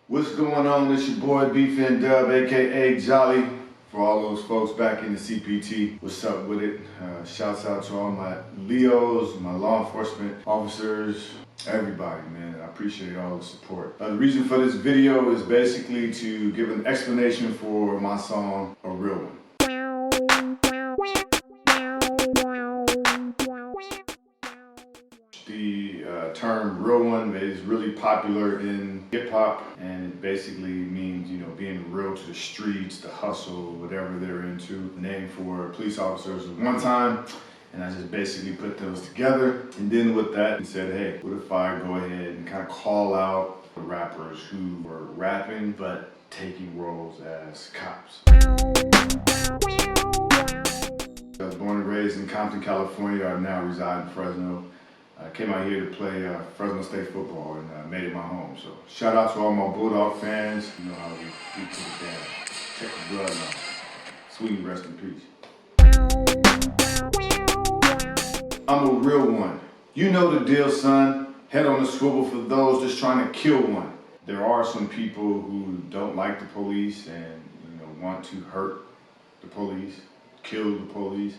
What's going on? It's your boy Beefin Dub, aka Jolly. For all those folks back in the CPT, what's up with it? Shouts out to all my Leos, my law enforcement officers, everybody, man. I appreciate all the support. The reason for this video is basically to give an explanation for my song, A Real One. The term real one is really popular in hip hop, and it basically means, being real to the streets, the hustle, whatever they're into. The name for police officers was one time, and I just basically put those together. And then with that, I said, hey, what if I go ahead and kind of call out the rappers who were rapping but taking roles as cops. I was born and raised in Compton, California. I now reside in Fresno. I came out here to play Fresno State football and made it my home. So shout out to all my Bulldog fans. You know how we do to the band. Check the blood now. Sweetie, rest in peace. I'm a real one. You know the deal, son. Head on the swivel for those just trying to kill one. There are some people who don't like the police and want to hurt the police, kill the police.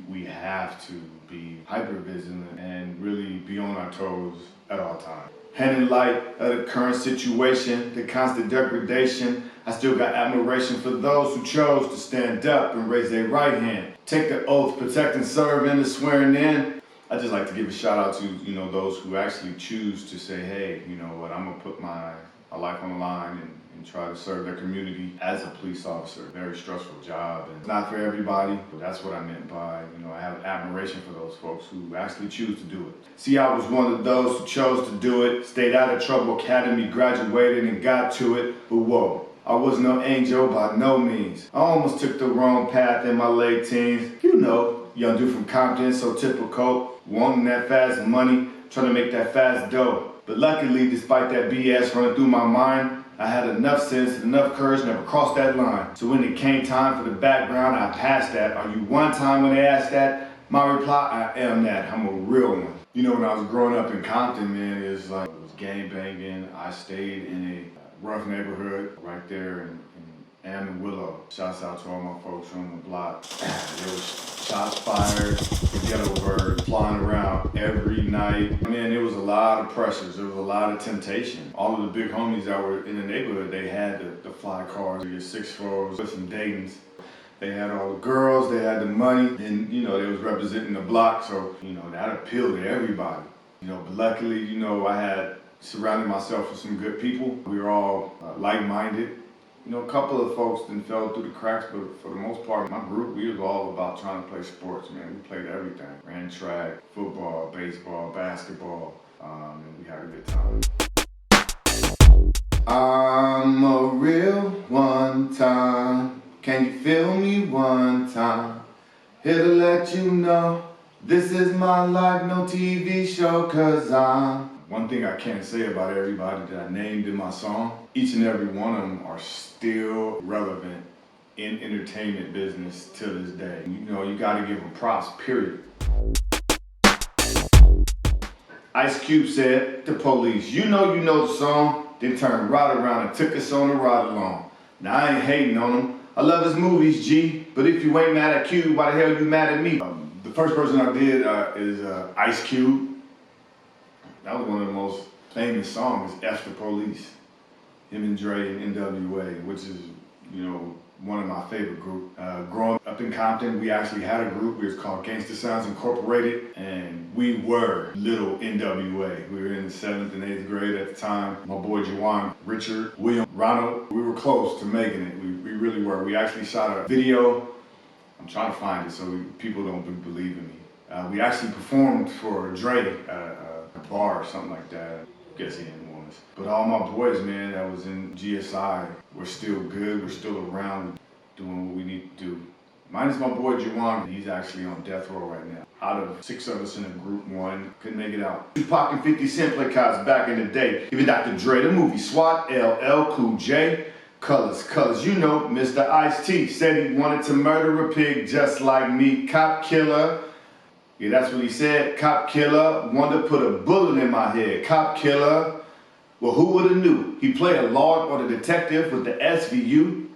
We have to be hyper vigilant and really be on our toes at all times. And in light of the current situation, the constant degradation, I still got admiration for those who chose to stand up and raise their right hand. Take the oath, protect and serve in the swearing in. I just like to give a shout out to those who actually choose to say, hey, you know what, I'm gonna put my life on the line and try to serve their community as a police officer. Very stressful job, and it's not for everybody, but that's what I meant by, I have admiration for those folks who actually choose to do it. See, I was one of those who chose to do it, stayed out of trouble academy, graduated and got to it, but whoa, I was no angel by no means. I almost took the wrong path in my late teens. Young dude from Compton, so typical, wanting that fast money, trying to make that fast dough. But luckily, despite that BS running through my mind, I had enough sense and enough courage to never cross that line. So when it came time for the background, I passed that. Are you one time when they asked that? My reply, I am that. I'm a real one. When I was growing up in Compton, man, it was gang banging. I stayed in a rough neighborhood right there in Willow. Shouts out to all my folks on the block. There was shots fired, the ghetto bird flying around every night. Man, there was a lot of pressures. There was a lot of temptation. All of the big homies that were in the neighborhood, they had the fly cars, your 6'4s with some Daytons. They had all the girls, they had the money, and they was representing the block, so that appealed to everybody. But luckily, I had surrounded myself with some good people. We were all like-minded. A couple of folks then fell through the cracks, but for the most part, my group, we was all about trying to play sports, man. We played everything. Ran track, football, baseball, basketball, and we had a good time. I'm a real one time. Can you feel me one time? Here to let you know, this is my life, no TV show, 'cause I'm... One thing I can't say about everybody that I named in my song, each and every one of them are still relevant in entertainment business to this day. You gotta give them props, period. Ice Cube said, the police, you know the song, then turned right around and took us on a ride along. Now I ain't hating on him, I love his movies, G, but if you ain't mad at Cube, why the hell you mad at me? The first person I did is Ice Cube. That was one of the most famous songs, F the Police. Him and Dre and NWA, which is, one of my favorite groups. Growing up in Compton, we actually had a group. It was called Gangsta Sounds Incorporated, and we were little NWA. We were in the 7th and 8th grade at the time. My boy Jawan, Richard, William, Ronald, we were close to making it. We really were. We actually shot a video. I'm trying to find it so people don't believe in me. We actually performed for Dre a bar or something like that. I guess he didn't want us. But all my boys, man, that was in GSI, we're still good. We're still around doing what we need to do. Minus my boy Jawan. He's actually on death row right now. Out of 6 of us in a group, 1 couldn't make it out. Tupac and 50 Cent play cops back in the day. Even Dr. Dre, the movie SWAT, LL Cool J. Colors, Mr. Ice-T said he wanted to murder a pig just like me. Cop killer. Yeah, that's what he said. Cop killer, wanted to put a bullet in my head. Cop killer, Well, who would have knew? He played a law or the detective with the SVU.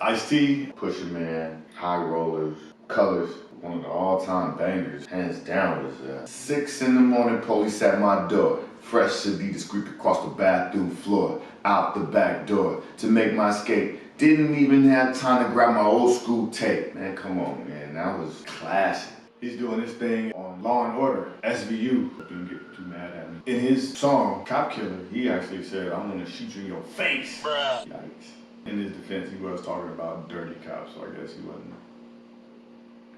Ice-T, Pusha Man, High Rollers, Colors, one of the all-time bangers, hands down, was 6 in the morning, police at my door. Fresh Adidas creep across the bathroom floor, out the back door to make my escape. Didn't even have time to grab my old school tape. Man, come on, man, that was classic. He's doing this thing on Law and Order, SVU. Don't get too mad at me. In his song, Cop Killer, he actually said, "I'm gonna shoot you in your face." Bruh. Yikes. In his defense, he was talking about dirty cops, so I guess he wasn't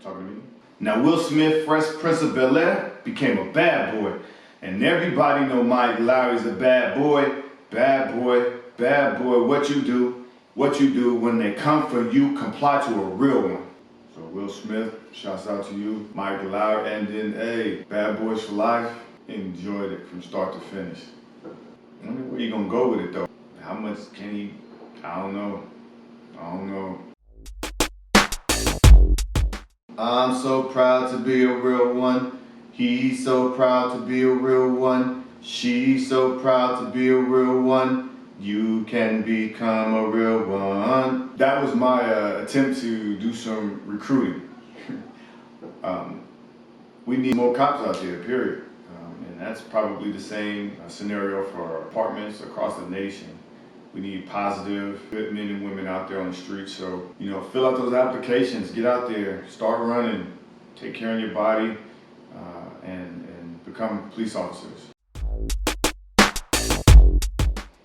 talking to me. Now, Will Smith, Fresh Prince of Bel-Air, became a bad boy. And everybody know Mike Lowry's a bad boy. Bad boy, bad boy, what you do when they come for you, comply to a real one. So Will Smith, shouts out to you. Mike Lowry, and then, hey, Bad Boys for Life, enjoyed it from start to finish. I wonder where you gonna go with it though. How much can he, I don't know. I'm so proud to be a real one. He's so proud to be a real one. She's so proud to be a real one. You can become a real one. That was my attempt to do some recruiting. We need more cops out there, period. And that's probably the same scenario for apartments across the nation. We need positive, good men and women out there on the streets. So, fill out those applications, get out there, start running, take care of your body, and become police officers.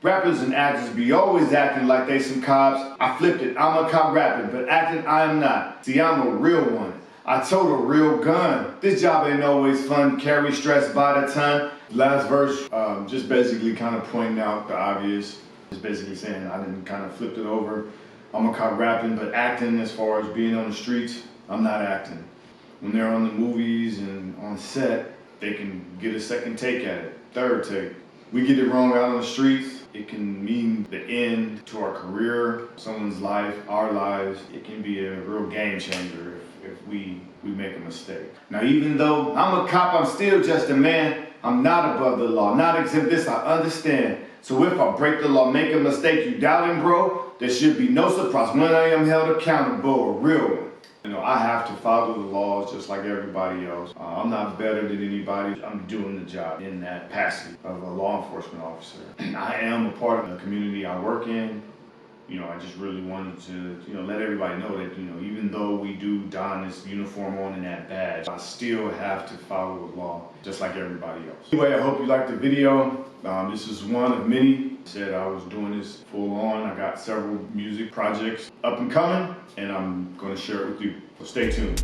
Rappers and actors be always acting like they some cops. I flipped it, I'm a cop rapping, but acting I am not. See, I'm a real one. I tote a real gun. This job ain't always fun, carry stress by the ton. Last verse, just basically kind of pointing out the obvious. Just basically saying I didn't kind of flipped it over. I'm a cop rapping, but acting as far as being on the streets, I'm not acting. When they're on the movies and on set, they can get a second take at it, third take. We get it wrong out on the streets, it can mean the end to our career, someone's life, our lives. It can be a real game changer if we make a mistake. Now, even though I'm a cop, I'm still just a man. I'm not above the law, not exempt, this I understand. So if I break the law, make a mistake, you doubting, bro, there should be no surprise when I am held accountable, a real one. I have to follow the laws just like everybody else. I'm not better than anybody. I'm doing the job in that capacity of a law enforcement officer. I am a part of the community I work in. I just really wanted to, let everybody know that, even though we do don this uniform on and that badge, I still have to follow the law just like everybody else. Anyway, I hope you liked the video. This is one of many. I said I was doing this full on. I got several music projects up and coming, and I'm going to share it with you. So stay tuned.